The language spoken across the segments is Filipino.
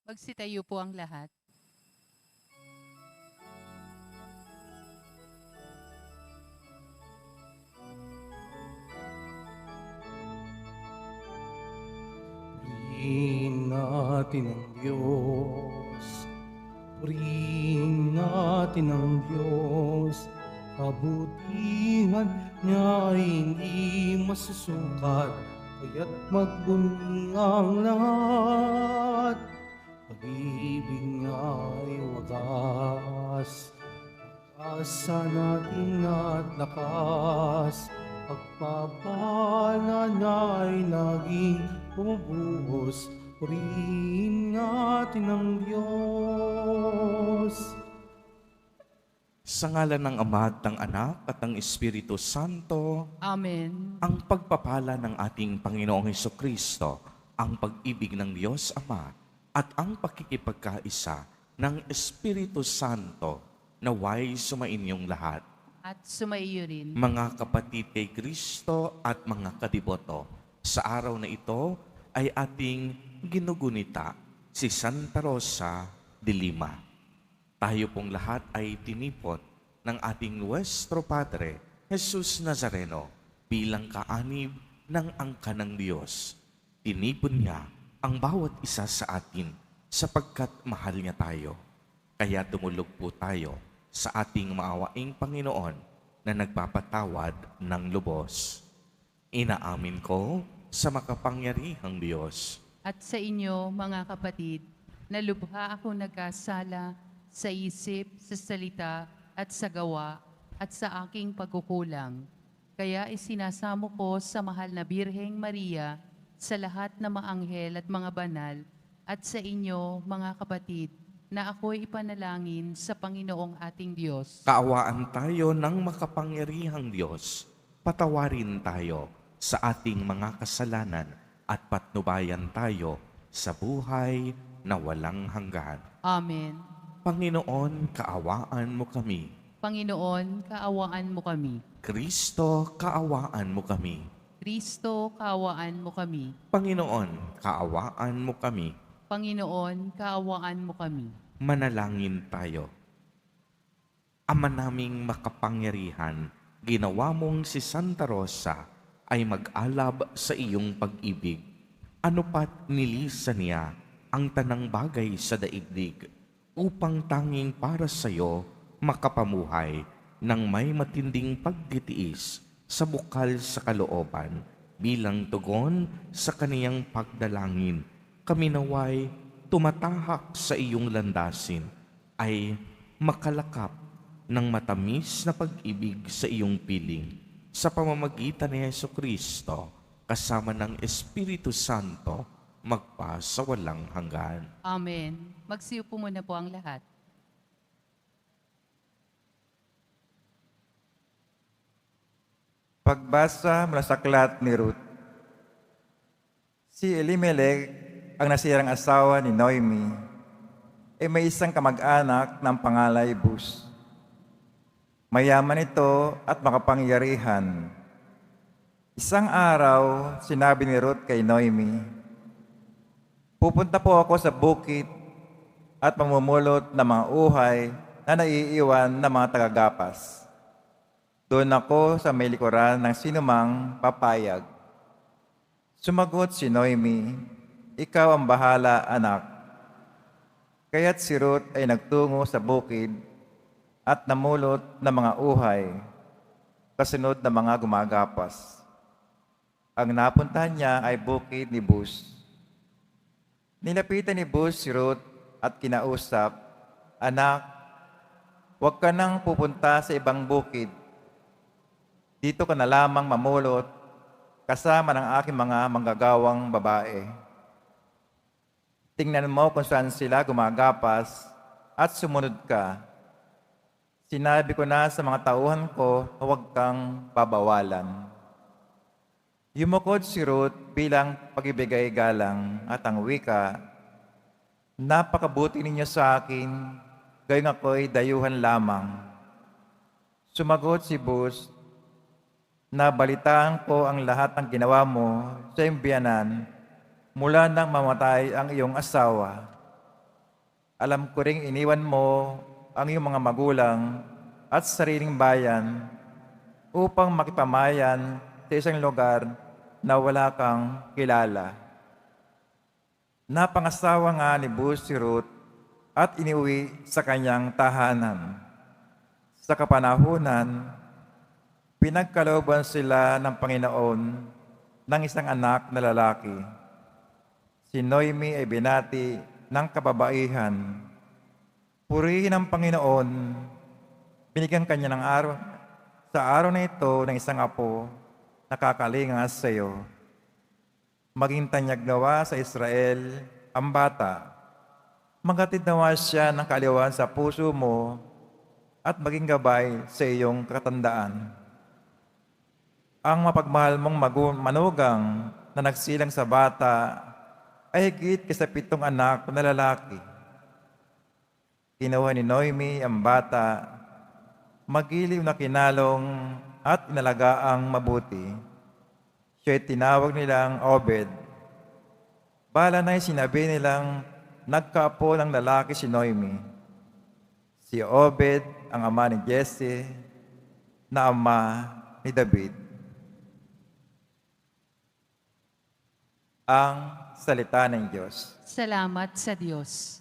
Magsitayo po ang lahat. Purihin natin ang Diyos. Purihin natin ang Diyos. Kabutihan niya ay hindi masusukat, kaya't magbunyi ang lahat. Pag-ibig niya ay wagas, pag-asa natin at lakas. Pagpapala niya ay laging bumubuhos. Purihin natin ang Diyos. Sa ngalan ng Ama at ng Anak at ng Espiritu Santo, Amen. ang pagpapala ng ating Panginoong Hesukristo, ang pag-ibig ng Diyos Ama, at ang pakikipagkaisa ng Espiritu Santo naway sumainyong lahat. At sumaiyo rin. Mga kapatid kay Kristo at mga kadiboto, sa araw na ito ay ating ginugunita si Santa Rosa de Lima. Tayo pong lahat ay tinipon ng ating Nuestro Padre, Jesus Nazareno, bilang kaanib ng angka ng Diyos. Tinipon niya ang bawat isa sa atin sapagkat mahal niya tayo. Kaya tumulog po tayo sa ating maawaing Panginoon na nagpapatawad ng lubos. Inaamin ko sa makapangyarihang Diyos At sa inyo, mga kapatid, na lubha ako nagkasala sa isip, sa salita, at sa gawa, at sa aking pagkukulang. Kaya isinasamo ko sa mahal na Birheng Maria, sa lahat na maanghel at mga banal, at sa inyo, mga kapatid, na ako'y ipanalangin sa Panginoong ating Diyos. Kaawaan tayo ng makapangyarihang Diyos. Patawarin tayo sa ating mga kasalanan at patnubayan tayo sa buhay na walang hanggan. Amen. Panginoon, kaawaan mo kami. Panginoon, kaawaan mo kami. Kristo, kaawaan mo kami. Kristo, kaawaan mo kami. Panginoon, kaawaan mo kami. Panginoon, kaawaan mo kami. Manalangin tayo. Ama naming makapangyarihan, ginawa mong si Santa Rosa ay mag-alab sa iyong pag-ibig. Ano pat nilisan niya ang tanang bagay sa daigdig upang tanging para sa iyo makapamuhay ng may matinding pagtitiis sa bukal sa kalooban bilang tugon sa kaniyang pagdalangin. Kami naway tumatahak sa iyong landasin ay makalakap ng matamis na pag-ibig sa iyong piling sa pamamagitan ni Hesukristo kasama ng Espiritu Santo magpa sa walang hanggan. Amen. Magsiupo muna po ang lahat. Pagbasa mula sa aklat ni Ruth. Si Elimelech, ang nasirang asawa ni Noemi, ay may isang kamag-anak ng pangalay Bus. Mayaman ito at makapangyarihan. Isang araw, sinabi ni Ruth kay Noemi, "Pupunta po ako sa bukid at mamumulot ng mga uhay na naiiwan ng mga tagagapas. Doon ako sa may likuran ng sinumang papayag." Sumagot si Noemi, "Ikaw ang bahala, anak." Kaya't si Ruth ay nagtungo sa bukid at namulot ng mga uhay, kasunod ng mga gumagapas. Ang napuntahan niya ay bukid ni Bus. Nilapitan ni Bus si Ruth at kinausap, "Anak, huwag ka nang pupunta sa ibang bukid. Dito ka na lamang mamulot kasama ng aking mga manggagawang babae. Tingnan mo kung saan sila gumagapas at sumunod ka. Sinabi ko na sa mga tauhan ko, huwag kang babawalan." Yumukod si Ruth bilang pagibigay galang at ang wika, "Napakabuti ninyo sa akin, gayong ako'y dayuhan lamang." Sumagot si Bus, "Nabalitaan ko ang lahat ng ginawa mo sa iyong biyanan mula nang mamatay ang iyong asawa. Alam ko ring iniwan mo ang iyong mga magulang at sariling bayan upang makipamayan sa isang lugar na wala kang kilala. Napangasawa nga ni Boaz si Ruth at iniuwi sa kanyang tahanan. Sa kapanahunan, pinagkalooban sila ng Panginoon ng isang anak na lalaki. Si Noemi ay binati ng kababaihan. Purihin ang Panginoon, binigyan kanya ng araw, sa araw na ito ng isang apo na kakalinga sa iyo. Maging tanyag nawa sa Israel ang bata. Maghatid nawa siya ng kaaliwan sa puso mo at maging gabay sa iyong katandaan. Ang mapagmahal mong manugang na nagsilang sa bata ay higit kaysa 7 anak na lalaki. Kinuha ni Noemi ang bata, magiliw na kinalong at inalagaang mabuti. Siya'y tinawag nilang Obed. Bala na'y sinabi nilang nagkaapo ng lalaki si Noemi. Si Obed ang ama ni Jesse, na ama ni David. Ang salita ng Diyos. Salamat sa Diyos.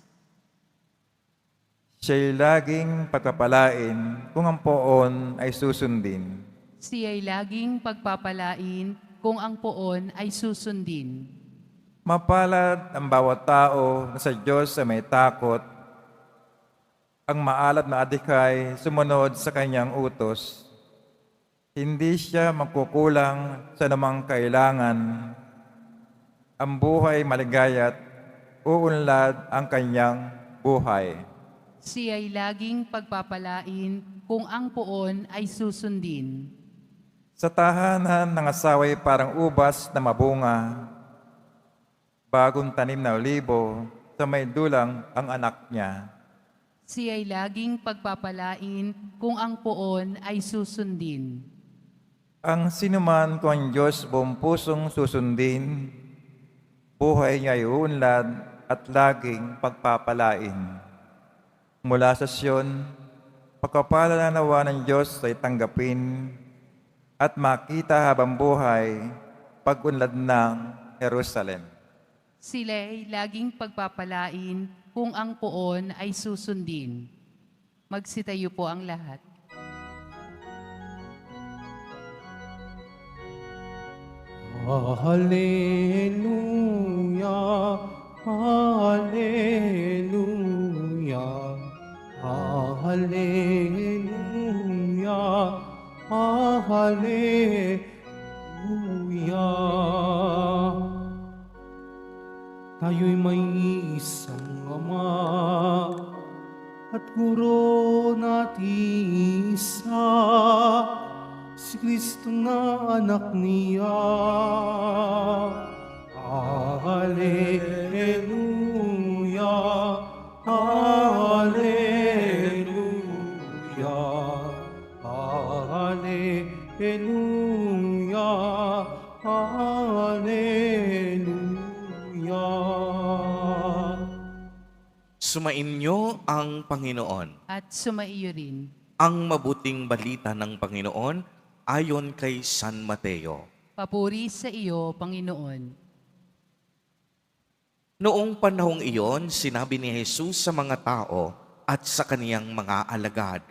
Siya'y laging pagpapalain kung ang poon ay susundin. Siya'y laging pagpapalain kung ang poon ay susundin. Mapalad ang bawat tao na sa Diyos ay may takot, ang maalab na adikay sumunod sa kanyang utos. Hindi siya magkukulang sa namang kailangan. Ang buhay maligaya't uunlad ang kanyang buhay. Siya'y laging pagpapalain kung ang poon ay susundin. Sa tahanan ng asawa'y parang ubas na mabunga, bagong tanim na olibo sa may dulang ang anak niya. Siya'y laging pagpapalain kung ang poon ay susundin. Ang sinuman kung ang Diyos buong pusong susundin, buhay niya ay uunlad at laging pagpapalain. Mula sa Siyon, pagkapala nawa ng Diyos ay tanggapin at makita habang buhay pag-unlad ng Jerusalem. Sila'y laging pagpapalain kung ang poon ay susundin. Magsitayo po ang lahat. Hallelujah, Hallelujah, Hallelujah, Hallelujah. Tayo'y may isang Ama at Guro natin isa, si Kristo na anak niya. Hallelujah, Hallelujah, Hallelujah, Hallelujah. Sumainyo ang Panginoon. At sumaiyo rin. Ang mabuting balita ng Panginoon ayon kay San Mateo. Papuri sa iyo, Panginoon. Noong panahong iyon, sinabi ni Jesus sa mga tao at sa kaniyang mga alagad,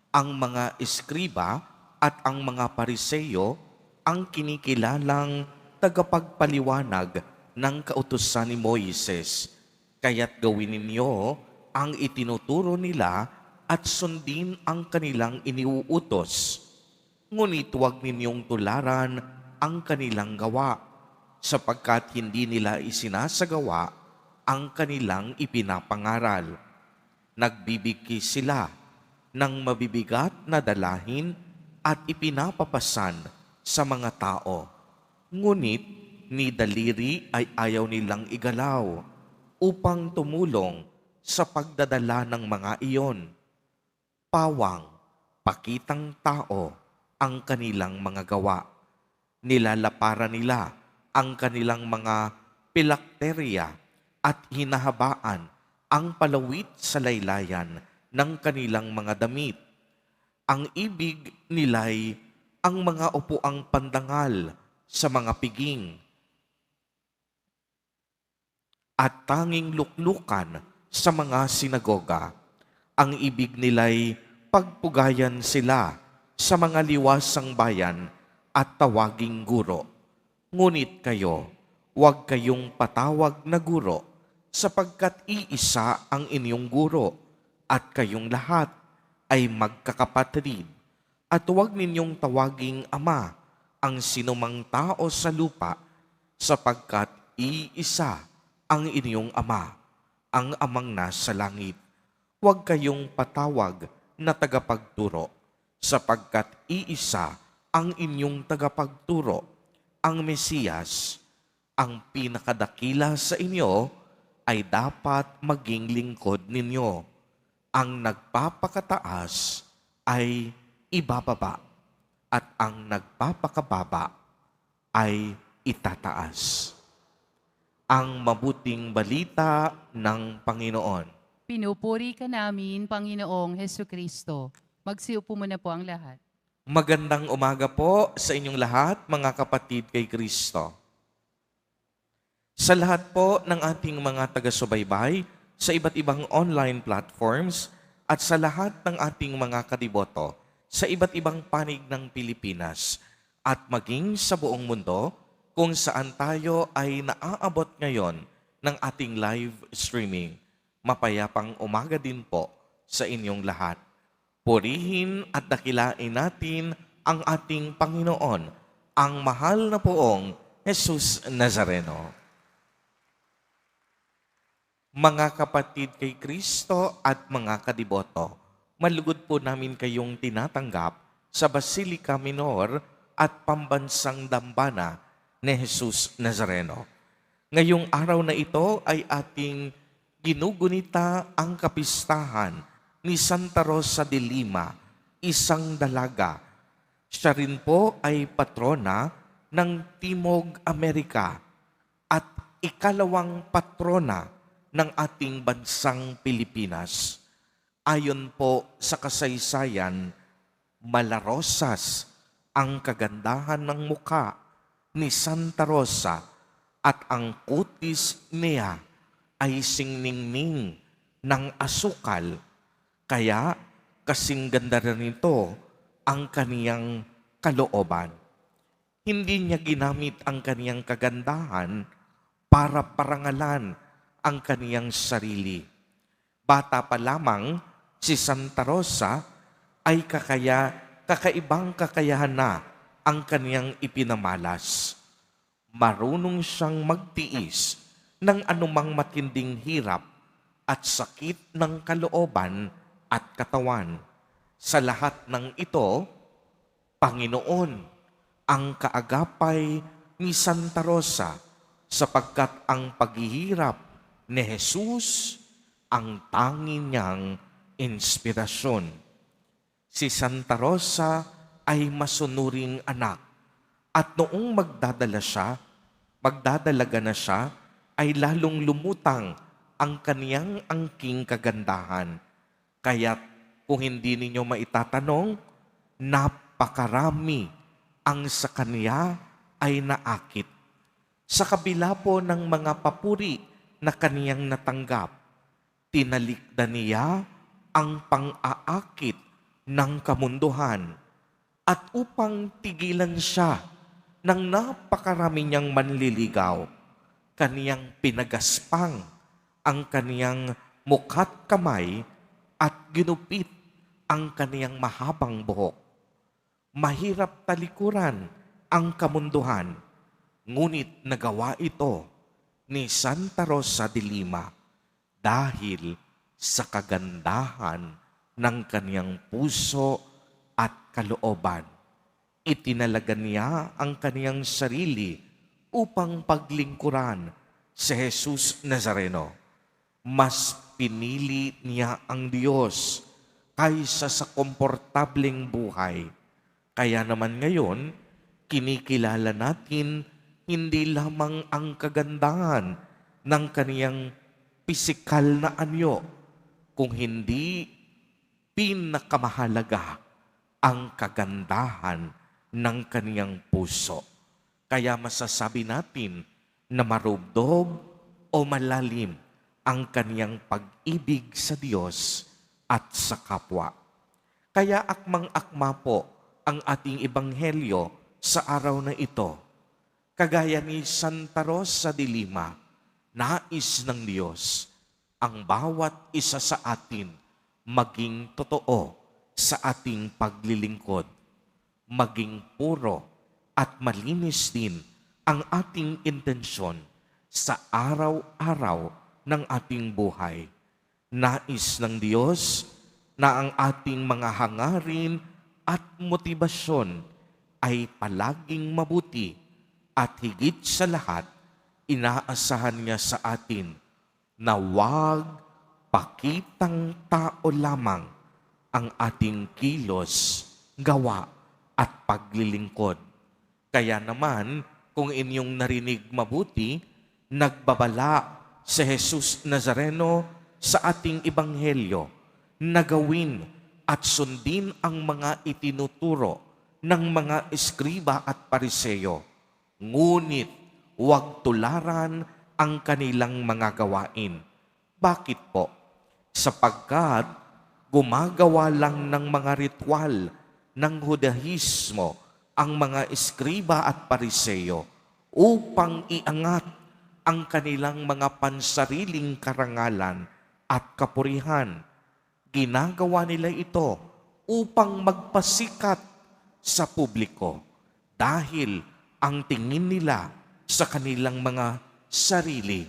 ang mga eskriba at ang mga pariseyo ang kinikilalang tagapagpaliwanag ng kautusan ni Moises. Kaya't gawin ninyo ang itinuturo nila at sundin ang kanilang iniuutos. Ngunit huwag ninyong tularan ang kanilang gawa, sapagkat hindi nila isinasagawa ang kanilang ipinapangaral. Nagbibigki sila ng mabibigat na dalahin at ipinapapasan sa mga tao. Ngunit ni daliri ay ayaw nilang igalaw upang tumulong sa pagdadala ng mga iyon. Pawang, pakitang tao ang kanilang mga gawa. Nilalaparan nila ang kanilang mga pilakterya at hinahabaan ang palawit sa laylayan ng kanilang mga damit. Ang ibig nila'y ang mga upuang pandangal sa mga piging at tanging luklukan sa mga sinagoga. Ang ibig nila'y pagpugayan sila sa mga liwasang bayan at tawaging guro. Ngunit kayo, huwag kayong patawag na guro, sapagkat iisa ang inyong guro, at kayong lahat ay magkakapatid. At huwag ninyong tawaging ama ang sinumang tao sa lupa, sapagkat iisa ang inyong ama, ang amang nasa langit. Huwag kayong patawag na tagapagturo, sapagkat iisa ang inyong tagapagturo, ang Mesiyas. Ang pinakadakila sa inyo ay dapat maging lingkod ninyo. Ang nagpapakataas ay ibababa, at ang nagpapakababa ay itataas. Ang mabuting balita ng Panginoon. Pinupuri ka namin, Panginoong Hesus Kristo. Magsiupo muna po ang lahat. Magandang umaga po sa inyong lahat, mga kapatid kay Kristo. Sa lahat po ng ating mga taga-subaybay sa iba't ibang online platforms at sa lahat ng ating mga kadiboto sa iba't ibang panig ng Pilipinas at maging sa buong mundo kung saan tayo ay naaabot ngayon ng ating live streaming. Mapayapang umaga din po sa inyong lahat. Purihin at dakilain natin ang ating Panginoon, ang mahal na poong Jesus Nazareno. Mga kapatid kay Kristo at mga kadiboto, malugod po namin kayong tinatanggap sa Basilica Minor at Pambansang Dambana ni Jesus Nazareno. Ngayong araw na ito ay ating ginugunita ang kapistahan ni Santa Rosa de Lima, isang dalaga. Siya rin po ay patrona ng Timog Amerika at ikalawang patrona ng ating bansang Pilipinas. Ayon po sa kasaysayan, malarosas ang kagandahan ng muka ni Santa Rosa at ang kutis niya ay singningning ng asukal. Kaya kasing ganda rin ito ang kaniyang kalooban. Hindi niya ginamit ang kaniyang kagandahan para parangalan ang kaniyang sarili. Bata pa lamang, si Santa Rosa ay kakaibang kakayahan na ang kaniyang ipinamalas. Marunong siyang magtiis ng anumang matinding hirap at sakit ng kalooban at katawan. Sa lahat ng ito, Panginoon ang kaagapay ni Santa Rosa, sapagkat ang paghihirap ni Jesus ang tanging niyang inspirasyon. Si Santa Rosa ay masunuring anak, at noong magdadalaga na siya, ay lalong lumutang ang kaniyang angking kagandahan. Kaya't kung hindi ninyo maitatanong, napakarami ang sa kaniya ay naakit. Sa kabila po ng mga papuri na kaniyang natanggap, tinalikdan niya ang pang-aakit ng kamunduhan, at upang tigilan siya ng napakarami niyang manliligaw, kaniyang pinagaspang ang kaniyang mukha't kamay at ginupit ang kaniyang mahabang buhok. Mahirap talikuran ang kamunduhan, ngunit nagawa ito ni Santa Rosa de Lima dahil sa kagandahan ng kaniyang puso at kalooban. Itinalaga niya ang kaniyang sarili upang paglingkuran si Jesus Nazareno. Mas pinili niya ang Diyos kaysa sa komportableng buhay. Kaya naman ngayon, kinikilala natin hindi lamang ang kagandahan ng kaniyang pisikal na anyo, kung hindi pinakamahalaga ang kagandahan ng kaniyang puso. Kaya masasabi natin na marubdob o malalim ang kaniyang pag-ibig sa Diyos at sa kapwa. Kaya akmang-akma po ang ating ebanghelyo sa araw na ito. Kagaya ni Santa Rosa de Lima, nais ng Diyos ang bawat isa sa atin maging totoo sa ating paglilingkod, maging puro at malinis din ang ating intensyon sa araw-araw ng ating buhay. Nais ng Diyos na ang ating mga hangarin at motibasyon ay palaging mabuti at higit sa lahat, inaasahan niya sa atin na huwag pakitang tao lamang ang ating kilos, gawa at paglilingkod. Kaya naman, kung inyong narinig mabuti, nagbabala si Jesus Nazareno sa ating ebanghelyo na gawin at sundin ang mga itinuturo ng mga eskriba at pariseyo. Ngunit huwag tularan ang kanilang mga gawain. Bakit po? Sapagkat gumagawa lang ng mga ritual ng Judaismo ang mga eskriba at pariseyo upang iangat ang kanilang mga pansariling karangalan at kapurihan. Ginagawa nila ito upang magpasikat sa publiko dahil ang tingin nila sa kanilang mga sarili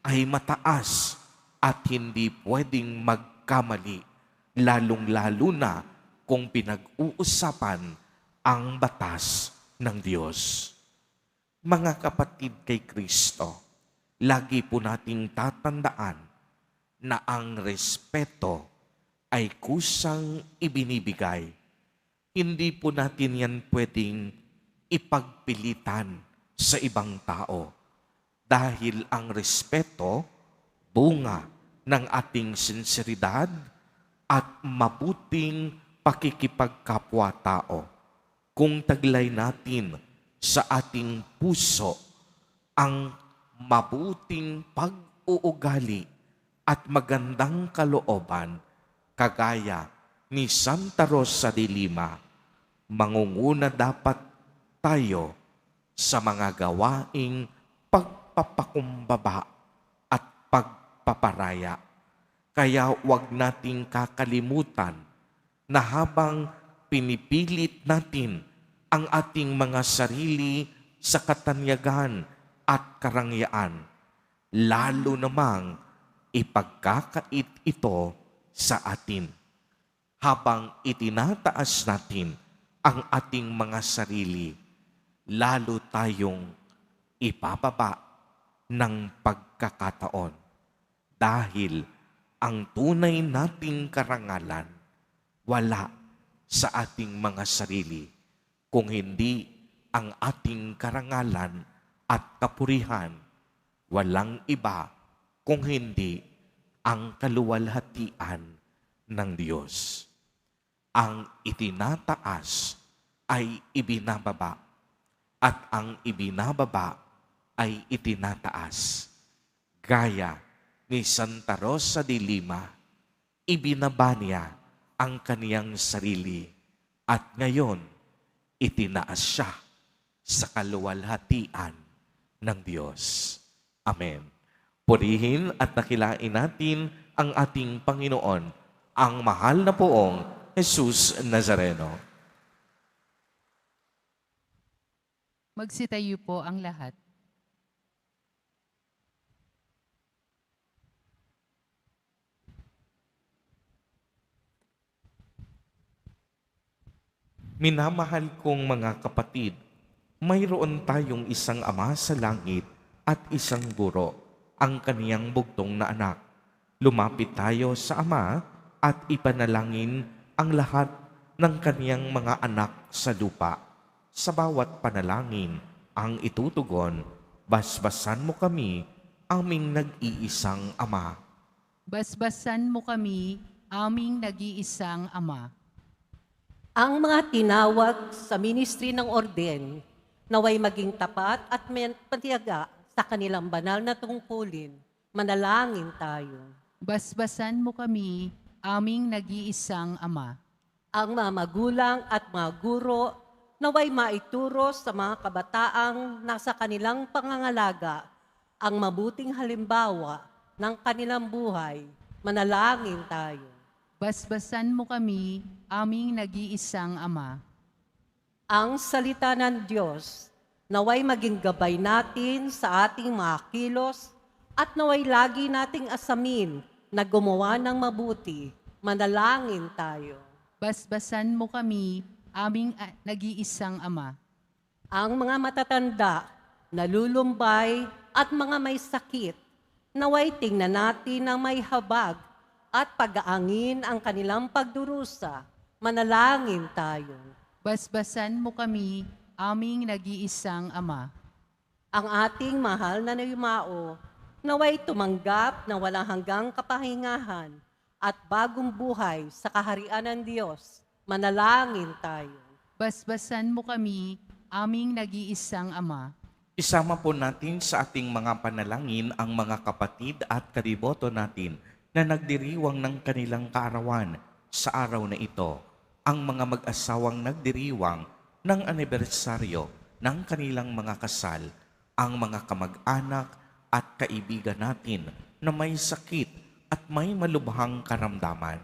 ay mataas at hindi pwedeng magkamali, lalong-lalo na kung pinag-uusapan ang batas ng Diyos. Mga kapatid kay Kristo, lagi po nating tatandaan na ang respeto ay kusang ibinibigay. Hindi po natin yan pwedeng ipagpilitan sa ibang tao. Dahil ang respeto, bunga ng ating sinseridad at mabuting pakikipagkapwa-tao. Kung taglay natin sa ating puso ang mabuting pag-uugali at magandang kalooban, kagaya ni Santa Rosa de Lima, mangunguna dapat tayo sa mga gawaing pagpapakumbaba at pagpaparaya. Kaya huwag nating kakalimutan na habang pinipilit natin ang ating mga sarili sa katanyagan at karangyaan, lalo namang ipagkakait ito sa atin. Habang itinataas natin ang ating mga sarili, lalo tayong ipababa ng pagkakataon. Dahil ang tunay nating karangalan wala sa ating mga sarili, kung hindi ang ating karangalan at kapurihan, walang iba kung hindi ang kaluwalhatian ng Diyos. Ang itinataas ay ibinababa, at ang ibinababa ay itinataas. Gaya ni Santa Rosa de Lima, ibinaba niya ang kaniyang sarili at ngayon itinaas siya sa kaluwalhatian ng Diyos. Amen. Purihin at nakilain natin ang ating Panginoon, ang mahal na poong Jesus Nazareno. Magsitayo po ang lahat. Minamahal kong mga kapatid, mayroon tayong isang Ama sa langit at isang guro, ang kaniyang bugtong na anak. Lumapit tayo sa Ama at ipanalangin ang lahat ng kaniyang mga anak sa lupa. Sa bawat panalangin ang itutugon, basbasan mo kami, aming nag-iisang Ama. Basbasan mo kami, aming nag-iisang Ama. Ang mga tinawag sa ministry ng orden naway maging tapat at patiyaga sa kanilang banal na tungkulin. Manalangin tayo. Basbasan mo kami, aming nag-iisang Ama. Ang mga magulang at mga guro naway maituro sa mga kabataang nasa kanilang pangangalaga ang mabuting halimbawa ng kanilang buhay. Manalangin tayo. Basbasan mo kami, aming nag-iisang Ama. Ang salita ng Diyos naway maging gabay natin sa ating mga kilos at naway lagi nating asamin na gumawa ng mabuti. Manalangin tayo. Basbasan mo kami, aming nag-iisang Ama. Ang mga matatanda, nalulumbay at mga may sakit, naway tingnan natin na may habag at pag-aangin ang kanilang pagdurusa. Manalangin tayo. Basbasan mo kami, aming nag-iisang Ama. Ang ating mahal na Yumao, naway tumanggap na walang hanggang kapahingahan at bagong buhay sa kaharian ng Diyos. Manalangin tayo. Basbasan mo kami, aming nag-iisang Ama. Isama po natin sa ating mga panalangin ang mga kapatid at kariboto natin na nagdiriwang ng kanilang kaarawan sa araw na ito. Ang mga mag-asawang nagdiriwang ng anibersaryo ng kanilang mga kasal, ang mga kamag-anak at kaibigan natin na may sakit at may malubhang karamdaman.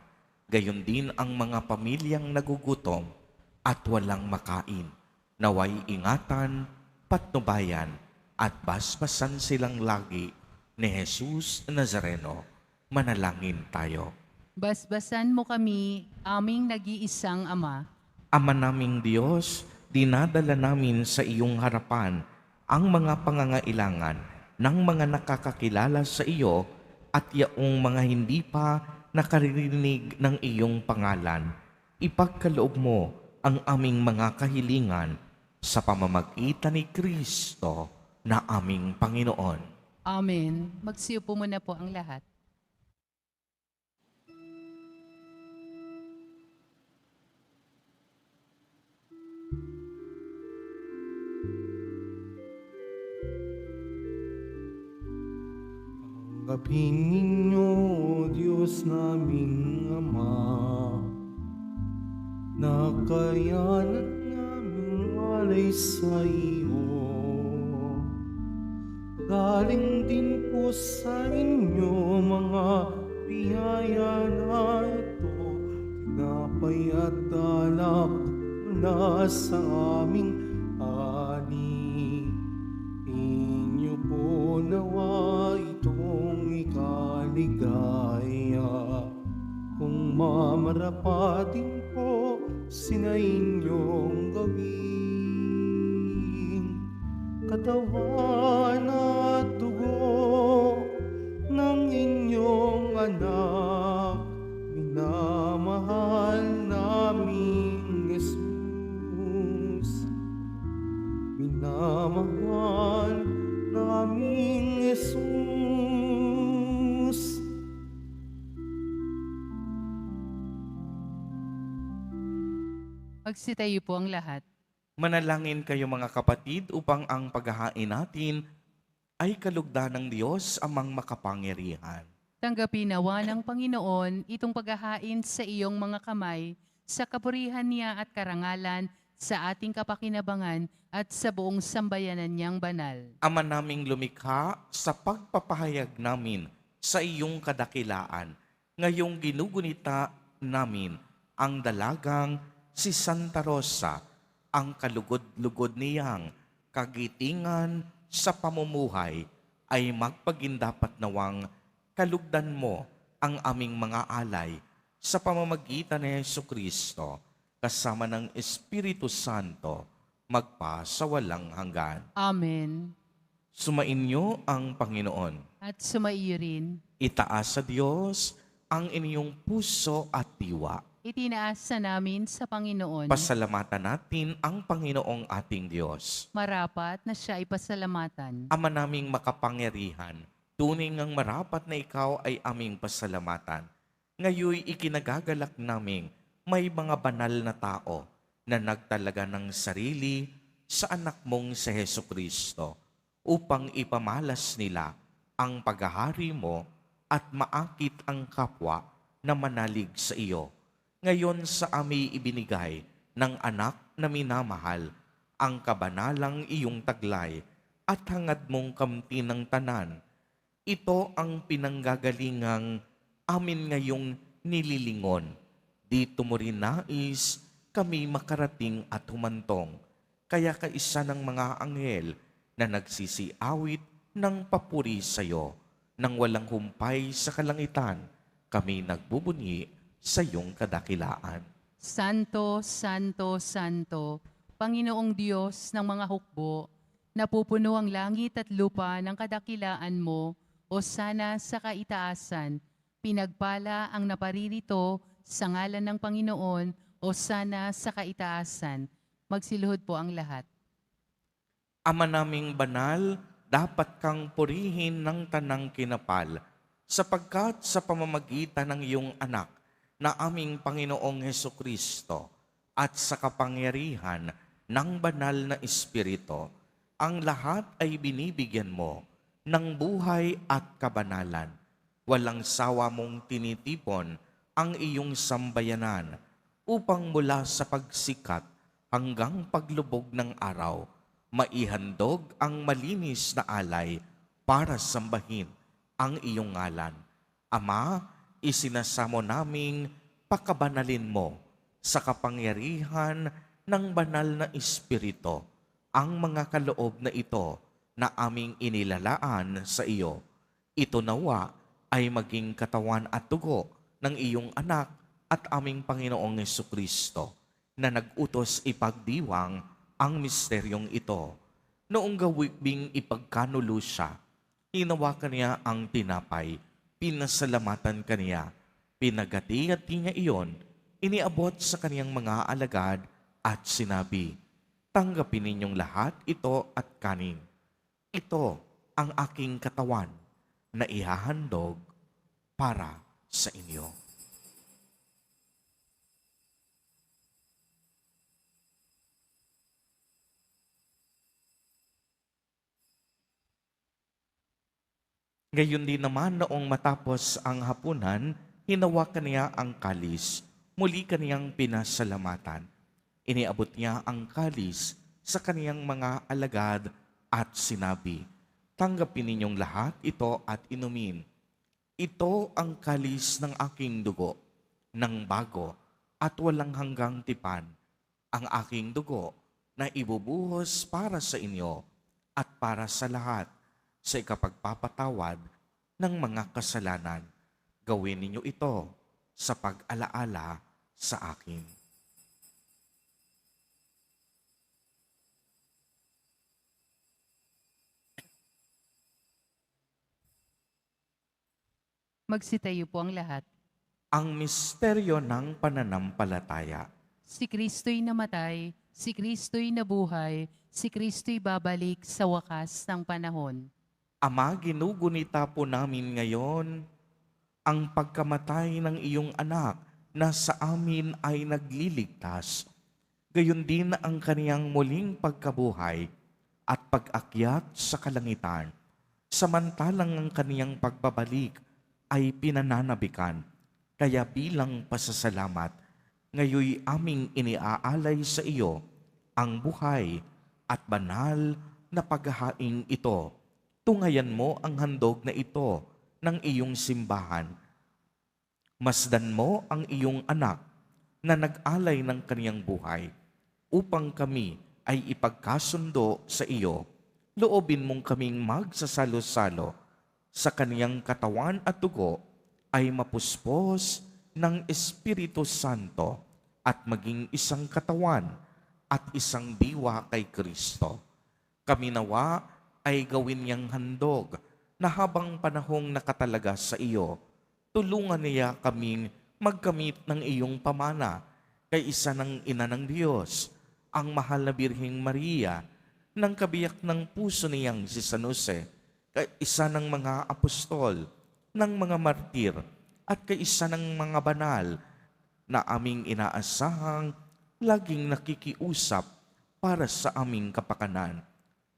Gayon din ang mga pamilyang nagugutom at walang makain. Naway ingatan, patnubayan at basbasan silang lagi ni Jesus Nazareno. Manalangin tayo. Basbasan mo kami, aming nag-iisang Ama. Ama naming Diyos, dinadala namin sa iyong harapan ang mga pangangailangan ng mga nakakakilala sa iyo at yaong mga hindi pa nakaririnig ng iyong pangalan. Ipagkaloob mo ang aming mga kahilingan sa pamamagitan ni Kristo na aming Panginoon. Amen. Magsiupo muna po ang lahat. Tanggapin ninyo, Diyos naming Ama, na kayanan naming alay sa iyo. Galing din po sa inyo mga biyaya na ito, tinapay at alak na sa aming ani. Inyo po nawa itong ikaligaya, kung mamarapatin po sina inyong gawin. Katawan at dugo ng inyong anak, minamahal naming Jesus. Minamahal naming Jesus. Magsitayo po ang lahat. Manalangin kayo mga kapatid upang ang paghahain natin ay kalugdan ng Diyos amang makapangyarihan. Tanggapin nawa ng Panginoon itong paghahain sa iyong mga kamay, sa kapurihan niya at karangalan, sa ating kapakinabangan at sa buong sambayanan niyang banal. Ama naming lumikha, sa pagpapahayag namin sa iyong kadakilaan, ngayong ginugunita namin ang dalagang si Santa Rosa, ang kalugod-lugod niyang kagitingan sa pamumuhay ay magpagindapat nawang kalugdan mo ang aming mga alay sa pamamagitan ni Jesucristo kasama ng Espiritu Santo magpa sa walang hanggan. Amen. Sumainyo ang Panginoon. At sumaiyo rin. Itaas sa Diyos ang inyong puso at diwa. Itinaasa namin sa Panginoon. Pasalamatan natin ang Panginoong ating Diyos. Marapat na siya ay pasalamatan. Ama naming makapangyarihan, Tunay ngang marapat na ikaw ay aming pasalamatan. Ngayoy ikinagagalak naming may mga banal na tao na nagtalaga ng sarili sa anak mong si Hesu Kristo upang ipamalas nila ang paghahari mo at maakit ang kapwa na manalig sa iyo. Ngayon sa amin ibinigay ng anak na minamahal ang kabanalang iyong taglay at hangad mong kamti ng tanan. Ito ang pinanggagalingang amin ngayong nililingon. Dito mo rin nais kami makarating at humantong. Kaya kaisa ng mga anghel na nagsisiawit ng papuri sa iyo. Nang walang humpay sa kalangitan, kami nagbubunyi sa iyong kadakilaan. Santo, Santo, Santo, Panginoong Diyos ng mga hukbo, napupuno ang langit at lupa ng kadakilaan mo, o sana sa kaitaasan, pinagpala ang naparirito sa ngalan ng Panginoon, o sana sa kaitaasan. Magsiluhod po ang lahat. Ama naming banal, dapat kang purihin ng tanang kinapal, sapagkat sa pamamagitan ng iyong anak na aming Panginoong Hesu Kristo at sa kapangyarihan ng banal na Espiritu, ang lahat ay binibigyan mo ng buhay at kabanalan. Walang sawa mong tinitipon ang iyong sambayanan upang mula sa pagsikat hanggang paglubog ng araw, maihandog ang malinis na alay para sambahin ang iyong ngalan. Ama, isinasamo naming pakabanalin mo sa kapangyarihan ng banal na Espiritu ang mga kaloob na ito na aming inilalaan sa iyo. Ito nawa ay maging katawan at dugo ng iyong anak at aming Panginoong Jesucristo na nag-utos ipagdiwang ang misteryong ito. Noong gawing ipagkanulo siya, hinawakan niya ang tinapay, pinasalamatan kaniya, pinagati-hati niya iyon, iniabot sa kaniyang mga alagad at sinabi, "Tanggapin ninyong lahat ito at kanin. Ito ang aking katawan na ihahandog para sa inyo." Gayon din naman noong matapos ang hapunan, hinawakan niya ang kalis, muli kaniyang pinasalamatan. Iniabot niya ang kalis sa kaniyang mga alagad at sinabi, "Tanggapin ninyong lahat ito at inumin. Ito ang kalis ng aking dugo, ng bago at walang hanggang tipan, ang aking dugo na ibubuhos para sa inyo at para sa lahat sa ikapagpapatawad ng mga kasalanan. Gawin ninyo ito sa pag-alaala sa akin." Magsitayo po ang lahat. Ang misteryo ng pananampalataya. Si Kristo'y namatay, si Kristo'y nabuhay, si Kristo'y babalik sa wakas ng panahon. Ama, ginugunita po namin ngayon ang pagkamatay ng iyong anak na sa amin ay nagliligtas. Gayon din ang kaniyang muling pagkabuhay at pag-akyat sa kalangitan, samantalang ang kaniyang pagbabalik ay pinananabikan. Kaya bilang pasasalamat, ngayoy aming iniaalay sa iyo ang buhay at banal na paghahaing ito. Tungayan mo ang handog na ito ng iyong simbahan. Masdan mo ang iyong anak na nag-alay ng kaniyang buhay upang kami ay ipagkasundo sa iyo. Loobin mong kaming magsasalo-salo sa kaniyang katawan at dugo ay mapuspos ng Espiritu Santo at maging isang katawan at isang diwa kay Kristo. Kami nawa ay gawin niyang handog na habang panahong nakatalaga sa iyo, tulungan niya kaming magkamit ng iyong pamana kay isa ng ina ng Diyos, ang mahal na Birheng Maria, ng kabiyak ng puso niyang si San Jose, kaisa ng mga apostol, ng mga martir, at kaisa ng mga banal na aming inaasahang laging nakikiusap para sa aming kapakanan.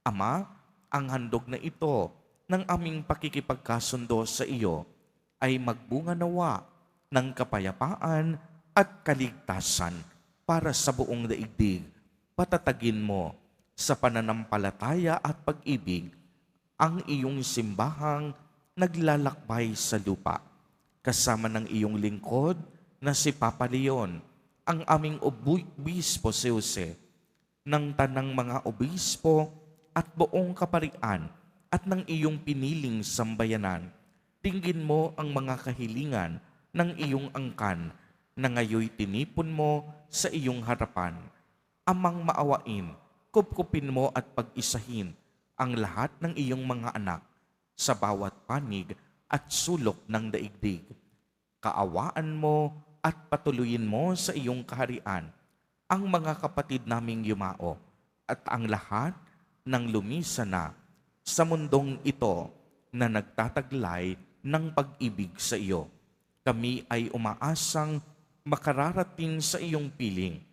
Ama, ang handog na ito ng aming pakikipagkasundo sa iyo ay magbunga nawa ng kapayapaan at kaligtasan para sa buong daigdig. Patatagin mo sa pananampalataya at pag-ibig ang iyong simbahang naglalakbay sa lupa. Kasama ng iyong lingkod na si Papa Leon, ang aming obispo si Jose, ng tanang mga obispo at buong kaparian at ng iyong piniling sambayanan. Tingin mo ang mga kahilingan ng iyong angkan na ngayoy tinipon mo sa iyong harapan. Amang maawain, kupkupin mo at pag-isahin ang lahat ng iyong mga anak sa bawat panig at sulok ng daigdig. Kaawaan mo at patuloyin mo sa iyong kaharian ang mga kapatid naming yumao at ang lahat ng lumisan na sa mundong ito na nagtataglay ng pag-ibig sa iyo. Kami ay umaasang makararating sa iyong piling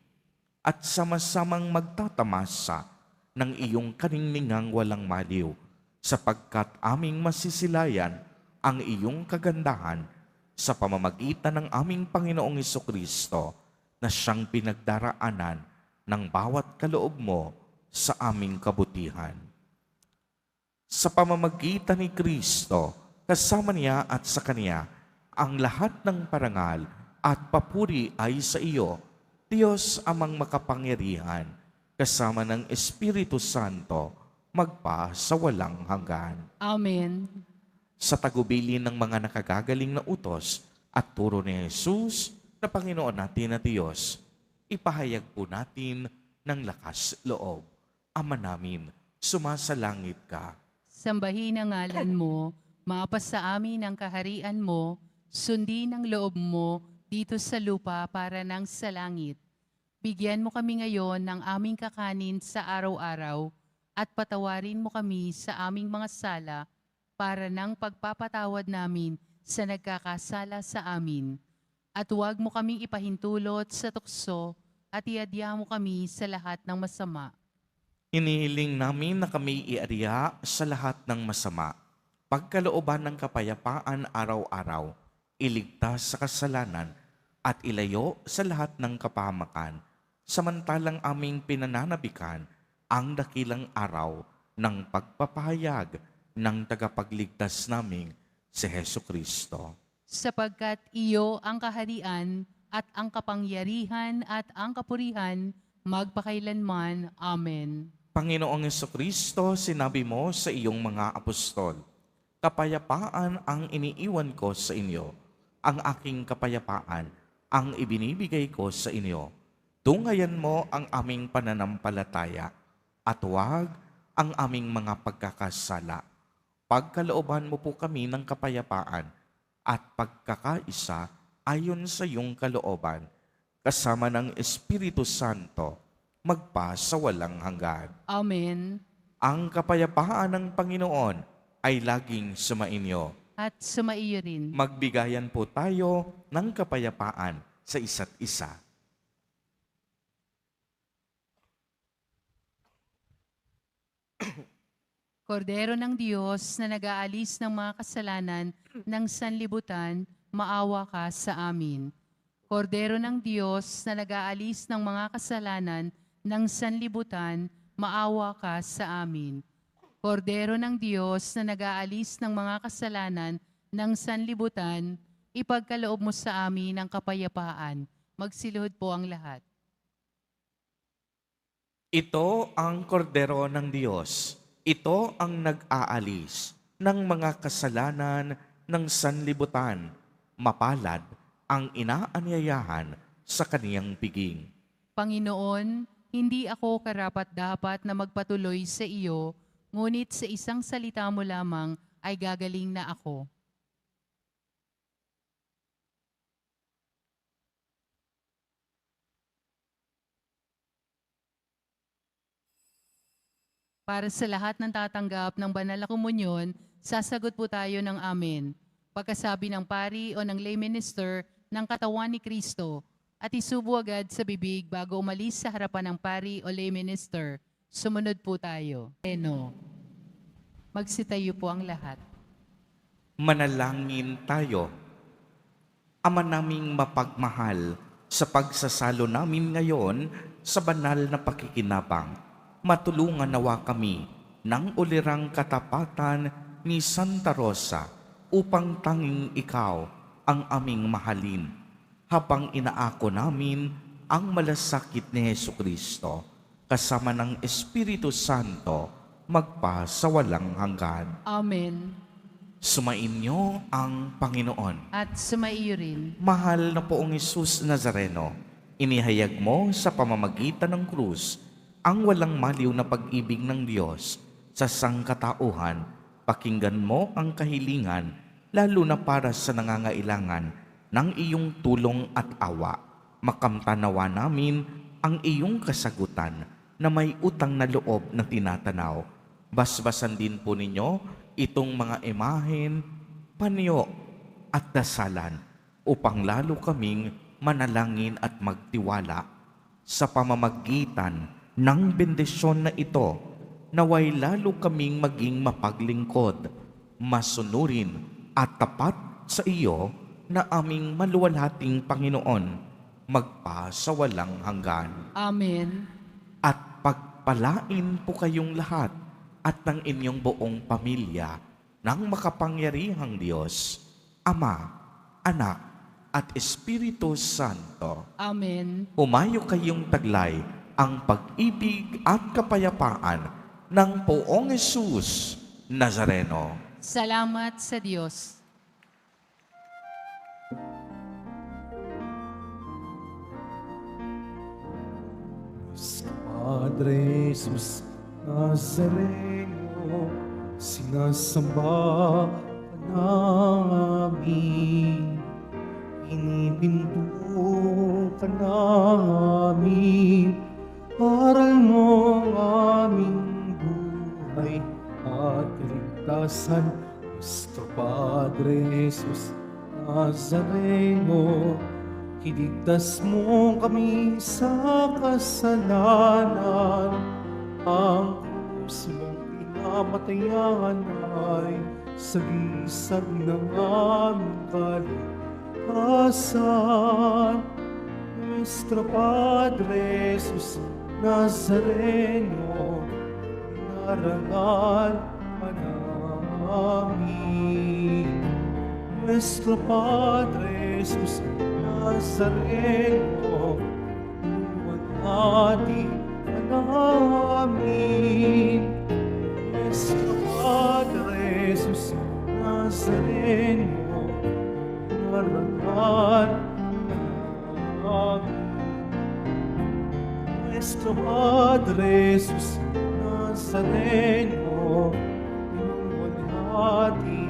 at sama-samang magtatamasa ng iyong kaningningang walang maliw, sapagkat aming masisilayan ang iyong kagandahan sa pamamagitan ng aming Panginoong Hesukristo na siyang pinagdaraanan ng bawat kaloob mo sa aming kabutihan. Sa pamamagitan ni Kristo, kasama niya at sa Kanya, ang lahat ng parangal at papuri ay sa iyo, Diyos amang makapangyarihan, kasama ng Espiritu Santo, magpa sa walang hanggan. Amen. Sa tagubili ng mga nakagagaling na utos at turo ni Jesus na Panginoon natin na Diyos, ipahayag po natin ng lakas loob. Ama namin, sumasalangit ka. Sambahin ang ngalan mo, mapasa amin ang kaharian mo, sundin ang loob mo dito sa lupa para nang sa langit. Bigyan mo kami ngayon ng aming kakanin sa araw-araw at patawarin mo kami sa aming mga sala para nang pagpapatawad namin sa nagkakasala sa amin. At huwag mo kaming ipahintulot sa tukso at iadya mo kami sa lahat ng masama. Inihiling namin na kami iariya sa lahat ng masama. Pagkalooban ng kapayapaan araw-araw, iligtas sa kasalanan at ilayo sa lahat ng kapahamakan, samantalang aming pinananabikan ang dakilang araw ng pagpapahayag ng tagapagligtas naming si Hesu Kristo. Sapagkat iyo ang kaharian at ang kapangyarihan at ang kapurihan magpakailanman. Amen. Panginoong Hesu Kristo, sinabi mo sa iyong mga apostol, kapayapaan ang iniiwan ko sa inyo, ang aking kapayapaan ang ibinibigay ko sa inyo. Tunghayan mo ang aming pananampalataya at huwag ang aming mga pagkakasala. Pagkalooban mo po kami ng kapayapaan at pagkakaisa ayon sa iyong kalooban, kasama ng Espiritu Santo, magpa sa walang hanggan. Amen. Ang kapayapaan ng Panginoon ay laging sumainyo. At sumaiyo rin. Magbigayan po tayo ng kapayapaan sa isa't isa. Kordero ng Diyos na nag-aalis ng mga kasalanan ng sanlibutan, maawa ka sa amin. Kordero ng Diyos na nag-aalis ng mga kasalanan ng sanlibutan, maawa ka sa amin. Kordero ng Diyos na nag-aalis ng mga kasalanan ng sanlibutan, ipagkaloob mo sa amin ang kapayapaan. Magsiluhod po ang lahat. Ito ang kordero ng Diyos. Ito ang nag-aalis ng mga kasalanan ng sanlibutan. Mapalad ang inaanyayahan sa kaniyang piging. Panginoon, hindi ako karapat-dapat na magpatuloy sa iyo, ngunit sa isang salita mo lamang ay gagaling na ako. Para sa lahat ng tatanggap ng banal na komunyon, sasagot po tayo ng amen. Pagkasabi ng pari o ng lay minister ng katawan ni Kristo at isubo agad sa bibig bago umalis sa harapan ng pari o lay minister. Sumunod po tayo. Magsitayo po ang lahat. Manalangin tayo. Ama naming mapagmahal, sa pagsasalo namin ngayon sa banal na pakikinabang, matulungan nawa kami ng ulirang katapatan ni Santa Rosa upang tanging ikaw ang aming mahalin, habang inaako namin ang malasakit ni Jesucristo, kasama ng Espiritu Santo, magpa sa walang hanggan. Amen. Sumainyo ang Panginoon. At sumaiyo rin. Mahal na poong Hesus Nazareno, inihayag mo sa pamamagitan ng krus ang walang maliw na pag-ibig ng Diyos sa sangkatauhan. Pakinggan mo ang kahilingan, lalo na para sa nangangailangan ng iyong tulong at awa. Makamtanawa namin ang iyong kasagutan na may utang na loob na tinatanaw. Basbasan din po ninyo itong mga imahen, panyo at dasalan upang lalo kaming manalangin at magtiwala. Sa pamamagitan ng bendisyon na ito, naway lalo kaming maging mapaglingkod, masunurin at tapat sa iyo na aming maluwalhating Panginoon, magpa sa walang hanggan. Amen. At pagpalain po kayong lahat at ng inyong buong pamilya ng makapangyarihang Diyos, Ama, Anak, at Espiritu Santo. Amen. Humayo kayong taglay ang pag-ibig at kapayapaan ng Poong Hesus Nazareno. Salamat sa Diyos. Padre Jesus Nazareno, sinasamba ka namin, inipinto ka namin, aral mo ang aming buhay at kaligtasan. Nuestro Padre Jesus Nazareno, iligtas mo kami sa kasalanan. Ang krus mong pinamatayan ay sagisag ng aming kaligtasan. Nuestro Padre Jesus Nazareno, inarangal ka namin. Nuestro Padre Jesus Nazareno, iwanati ka namin. Nuestro Padre Jesus Nazareno, inarangal ka namin. Nuestro Padre Jesus Nazareno, iwanati